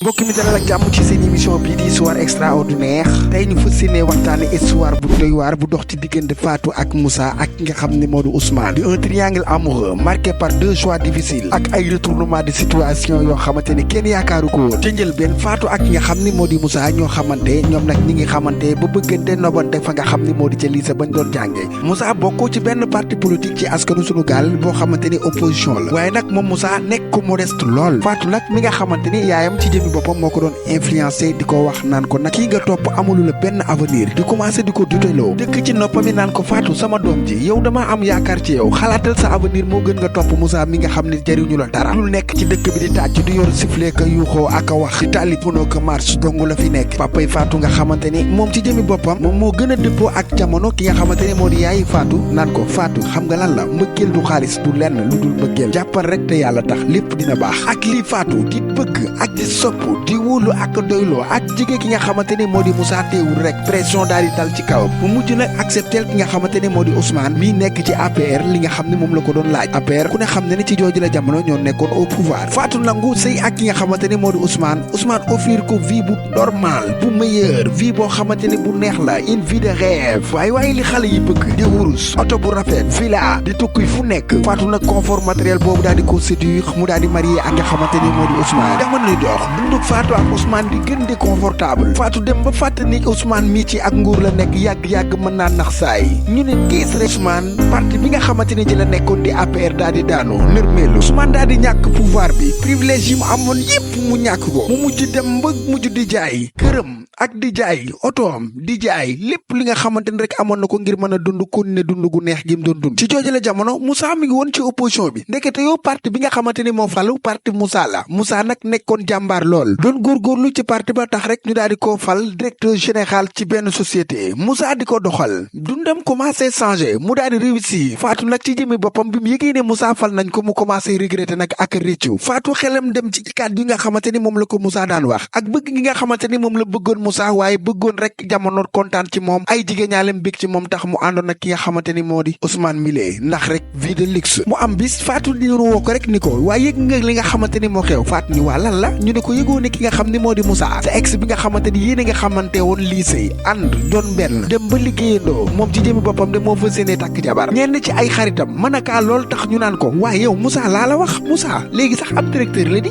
mbokk mi dalal ak jàmm ci seen émission bii di histoire extraordinaire tey ñu fas yéene waxtaane histoire bu doy waar bu dox ci diggante Fatou ak Moussa ak ki nga xam ne moo di Ousmane di un triangle amoureux marqué par deux choix difficiles ak ay retournement de situation yoo xamante ne kenn yaakaaru ko woon ca njëlbeen Fatou ak ki nga xam ni moo di Moussa ñoo xamante ñoom nag ñi ngi xamante ba bëggante nobante fa nga xam ni moo di ca lycée bañ doon jànge Moussa bokkoo ci benn parti politique ci askanu sunu gaal boo xamante ni opposition la waaye nag moom Moussa nekk ko modeste lool Fatou nag mi nga xamante ni yaayam ci boppam moo ko doon influencé di ko wax naan ko nag kii nga topp amulu la benn avenir di commencé di ko duteloo dëkk ci noppam yi naan ko Fatou sama doom ji yow dama am yaakaar ci yow xalaatal sa avenir moo gën nga topp Moussa mi nga xam ne jariñu la dara lu nekk ci dëkk bi di tàcc di yor sifflet ka yuuxoo ak a wax di tàlli pono ka marche dongu la fi nekk papay Fatou nga xamante ni moom ci jëmi boppam moom moo gën a dëppoo ak jamono ki nga xamante ni moo di yaayi Fatou naan ko Fatou xam nga lan la mbëggeel du xaalis du lenn lu dul mbëggeel jàppal rek te yàlla tax lépp dina baax ak lii Fatou di bëgg ak di sopp di wóolu ak doyloo ak jigéen ki nga xamante ni moo di Moussa teewul rek pression daal di dal ci kawam mu mujj nag accepter ki nga xamante ni moo di Ousmane mii nekk ci APR li nga xam ne moom la ko doon laaj APR ku ne xam ne ni ci jooju la jamono ñoo nekkoon au pouvoir Fatou nangu sëy ak ki nga xamante ni moo di Ousmane offrir ko vie bu normal bu meilleur vie boo xamante ni bu neex la une vie de rêve waaye li xale yi bëgg di wurus oto bu rafet villa di tukki fu nekk Fatou nag confort matériel boobu daal di ko séduire mu daal di marié ak nga xamante ni moo di Ousmane jamono di dox dunduk Fatou ak Ousmane di gën di confortable Fatou dem ba fàtte ni Ousmane mii ci ak nguur la nekk yàgg-yàgg mën naa nax saay ñu ne diis rek Ousmane parti bi nga xamante ni ji la nekkoon di APR daal di daanu nërmeelu Ousmane daal di ñàkk pouvoir bi privilège yi mu amoon yépp mu ñàkk ko mu mujj dem ba mujj di jaay këram ak di jaay otoom di jaay lépp li nga xamante ni rek amoon na ko ngir mën a dund continuer dund gu neex gi mu doon dund ci jooju la jamono Moussa mi ngi woon ci opposition bi ndekete yow parti bi nga xamante ni moo falu parti Moussa la Moussa nag nekkoon jàmbaar lool doon góorgóorlu ci parti ba tax rek ñu daal di ko fal directeur général ci benn société Moussa di ko doxal dundam commencé changer mu daal di réussir Fatou nag ci jëmi boppam bi mu yëgee ne Moussa fal nañ ko mu commencé regretter nag ak réccu Fatou xelam dem ci kàddu yi nga xamante ni moom la ko Moussa daan wax ak bëgg gi nga xamante ni moom la bëggoon Moussa waaye bëggoon rek jamono kontaan ci moom ay jigéen ñaalem bég ci moom tax mu àndoon ak ki nga xamante ni moo di Ousmane Milé ndax rek vie de luxe mu am bis Fatou di woo ko rek ni ko waaye yëg nga li nga xamante ni moo xew Fatou ni waa lan la ñu ne ko yëgoo ne ki nga xam ni moo di Moussa sa ex bi nga xamante ni yéen a nga xamante woon lycée ànd doon benn dem ba liggéeyandoo moom ci jëmi boppam de moo fas yéene takk jabar ñenn ci ay xaritam mën a kaa lool tax ñu naan ko waaye yow Moussa laa la wax Moussa léegi sax ab directeur la di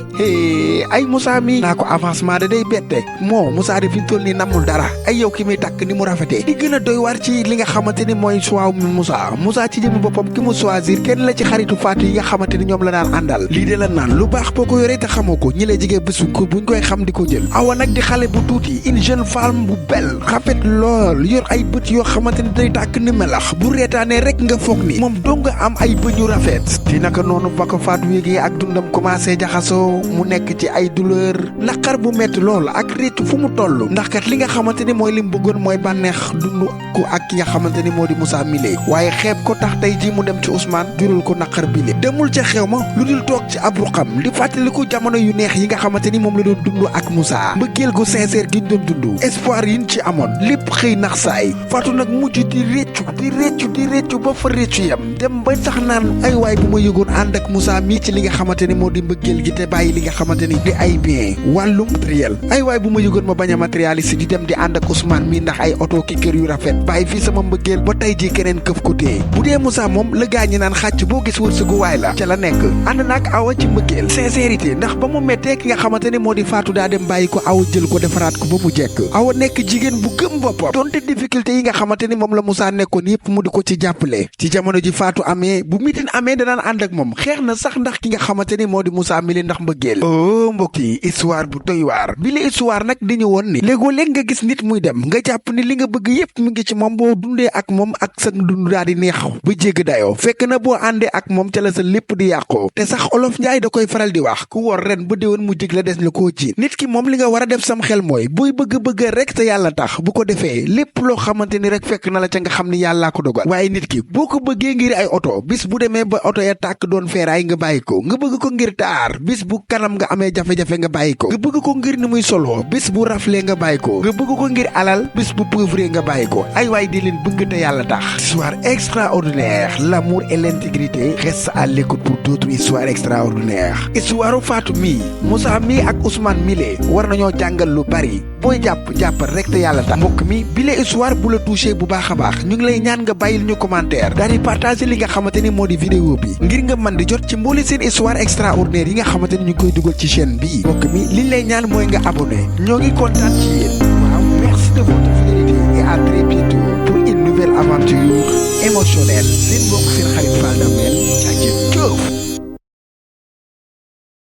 ay Moussa mi naa ko avancement da day bette moo Moussa de fi toll nii namul dara ay yow ki muy takk ni mu rafetee di gën a doy war ci li nga xamante ni mooy choix Moussa ci jëmi boppam ki mu choisir kenn la ci xaritu Fatou yi nga xamante ni ñoom la daan àndal lii de la naan lu baax boo ko yoree te xamoo ko ñi lay jigee bésu ko buñ koy xam di ko jël awa nag di xale bu tuuti une jeune femme bu belle rafet lool yor ay bët yoo xamante ni day tàkk ni melax bu reetaanee rek nga foog ni moom doo nga am ay bëñ yu rafet di naka noonu ba ko Fatou yéegee ak dundam commencé jaxasoo mu nekk ci ay douleur naqar bu metti lool ak réccu fu mu toll ndax kat li nga xamante ni mooy li mu bëggoon mooy bànneex dund ko ak ki nga xamante ni moo di Moussa Milé waaye xeeb ko tax tey ji mu dem ci Ousmane jural ko naqar bile demul ca xew ma lu dul toog ci ab ruqam di fàttaliku jamono yu neex yi nga xamante ni moom la doon dund ak Moussa mbëggeel gu sincère gi ñu doon dund espoir yi ñu ci amoon lépp xëy nax saay Fatou nag mujj di réccu ba fa réccu yam dem ba sax naan ay waay bu ma yëgoon ànd ak Moussa mii ci li nga xamante ni moo di mbëggeel gi te bàyyi li nga xamante ni di ay bien wàllum matériel ay waay bu ma yëgoon ma bañ a matérialiste di dem di ànd ak Ousmane mii ndax ay oto ki kër yu rafet bàyyi fii sama mbëggeel ba tey ji keneen këf ko téye bu dee Moussa moom la gaañi naan xàcc boo gis wërsëgu waay la ca la nekk ànd naag awa ci mbëggeel sincérité ndax ba mu mettee ki nga xamante ni moo di Fatou daa dem bàyyi ko awa jël ko defaraat ko ba mu jekk awa nekk jigéen bu gëm boppam donte difficulté yi nga xamante ni moom la Moussa nekkoon yëpp mu di ko ci jàppale ci jamono ji Fatou amee bu mitin amee danaan ànd ak moom xeex na sax ndax ki nga xamante ni moo di Moussa Milé ndax mbëggeel oh mbokk yi histoire bu doy waar bi la histoire nag di ñu woon ni léegoo léeg nga gis nit muy dem nga jàpp ni li nga bëgg yëpp mu ngi ci moom boo dundee ak moom ak sa dund daal di neex ba jégg dayoo fekk na boo àndee ak moom ca la sa lépp di yàqoo te sax olof njaay da koy faral di wax ku wor ren ba déwén mu jég la des la koo ji nit ki moom li nga war a def sam xel mooy buy bëgg rek te yàlla tax bu ko defee lépp loo xamante ni rek fekk na la ca nga xam ni yàllaa ko dogal waaye nit ki boo ko bëggee ngir ay oto bis bu demee ba oto ya tàkk doon feeraay nga bàyyi ko nga bëgg ko ngir taar bis bu kanam nga amee jafe-jafe nga bàyyi ko nga bëgg ko ngir ni muy solo bis bu raflee nga bàyyi ko nga bëgg ko ngir alal bis bu pauvre nga bàyyi ko ay waay di leen bëgg te yàlla tax. Histoire extraordinaire, l'amour et l'intégrité restent à l'écoute pour d'autres histoires extraordinaires. Histoire Fatou mi Moussa mi ak Ousmane Mile war nañoo jàngal lu bari booy jàppal rek te yàlla tax. mbokk mi bile histoire bu la touché bu baax a baax ñu ngi lay ñaan nga bàyyil ñu commentaire daal di partager li nga xamante ni moo di vidéo bi ngir nga mën di jot ci mboole seen histoire extraordinaire yi nga xamante ni ñu ngi koy dugal ci chaîne bi. mbokk mi liñ lay ñaan mooy nga abonné ñoo ngi kontaan ci yéen. waaw merci de votre fidélité et à très bientôt pour une nouvelle aventure émotionnelle seen mbokk seen xarit